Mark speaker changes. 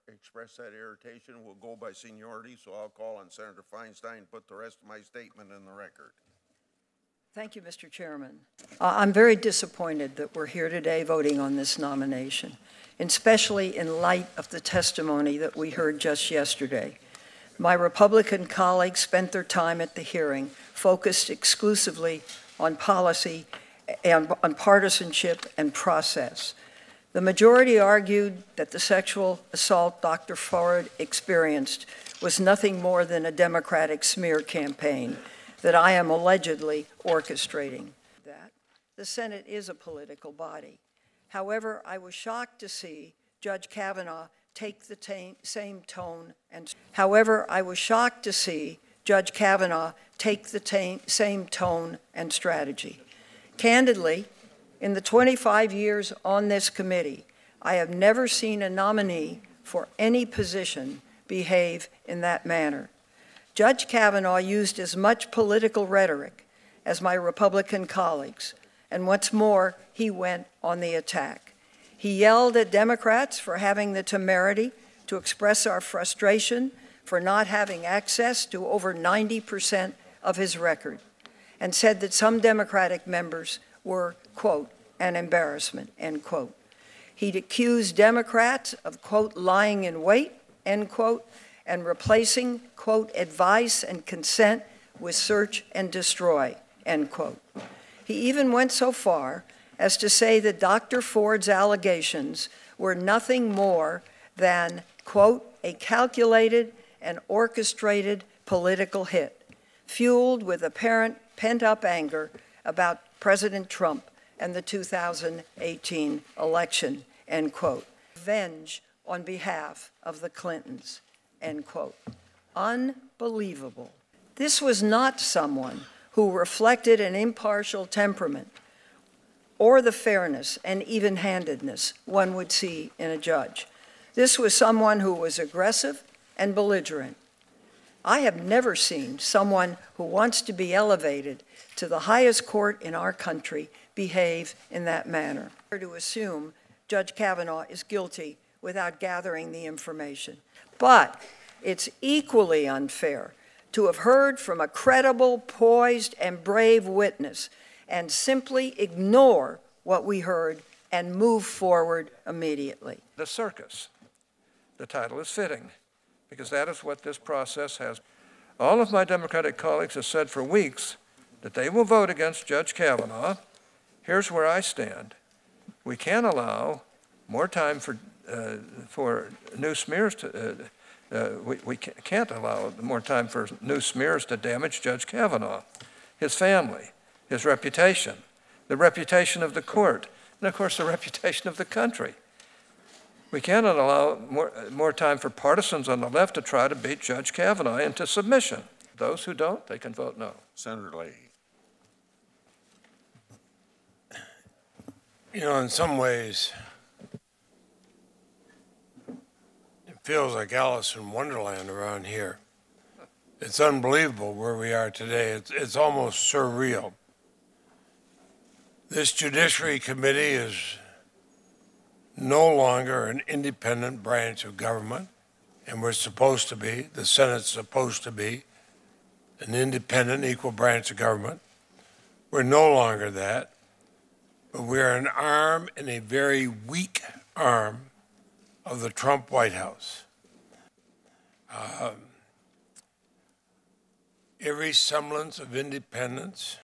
Speaker 1: express that irritation. We'll go by seniority, so I'll call on Senator Feinstein and put the rest of my statement in the record.
Speaker 2: Thank you, Mr. Chairman. I'm very disappointed that we're here today voting on this nomination, especially in light of the testimony that we heard just yesterday. My Republican colleagues spent their time at the hearing focused exclusively on policy and on partisanship and process. The majority argued that the sexual assault Dr. Ford experienced was nothing more than a Democratic smear campaign that I am allegedly orchestrating. The Senate is a political body. However, I was shocked to see Judge Kavanaugh take the same tone and same tone and strategy. Candidly, in the 25 years on this committee, I have never seen a nominee for any position behave in that manner. Judge Kavanaugh used as much political rhetoric as my Republican colleagues, and what's more, he went on the attack. He yelled at Democrats for having the temerity to express our frustration for not having access to over 90% of his record, and said that some Democratic members were, quote, an embarrassment, end quote. He'd accused Democrats of, quote, lying in wait, end quote, and replacing, quote, advice and consent with search and destroy, end quote. He even went so far as to say that Dr. Ford's allegations were nothing more than, quote, a calculated and orchestrated political hit, fueled with apparent pent-up anger about President Trump and the 2018 election, end quote. Revenge on behalf of the Clintons, end quote. Unbelievable. This was not someone who reflected an impartial temperament or the fairness and even-handedness one would see in a judge. This was someone who was aggressive and belligerent. I have never seen someone who wants to be elevated to the highest court in our country behave in that manner. To assume Judge Kavanaugh is guilty without gathering the information. But it's equally unfair to have heard from a credible, poised, and brave witness and simply ignore what we heard and move forward immediately.
Speaker 3: The circus. The title is fitting, because that is what this process has. All of my Democratic colleagues have said for weeks that they will vote against Judge Kavanaugh. Here's where I stand. We can't allow more time for new smears to, we can't allow more time for new smears to damage Judge Kavanaugh, his family, his reputation, the reputation of the court, and of course the reputation of the country. We cannot allow more time for partisans on the left to try to beat Judge Kavanaugh into submission. Those who don't, they can vote no.
Speaker 1: Senator Leahy.
Speaker 4: You know, in some ways, it feels like Alice in Wonderland around here. It's unbelievable where we are today. It's almost surreal. This Judiciary Committee is no longer an independent branch of government, and we're supposed to be, the Senate's supposed to be, an independent, equal branch of government. We're no longer that, but we're an arm and a very weak arm of the Trump White House. Every semblance of independence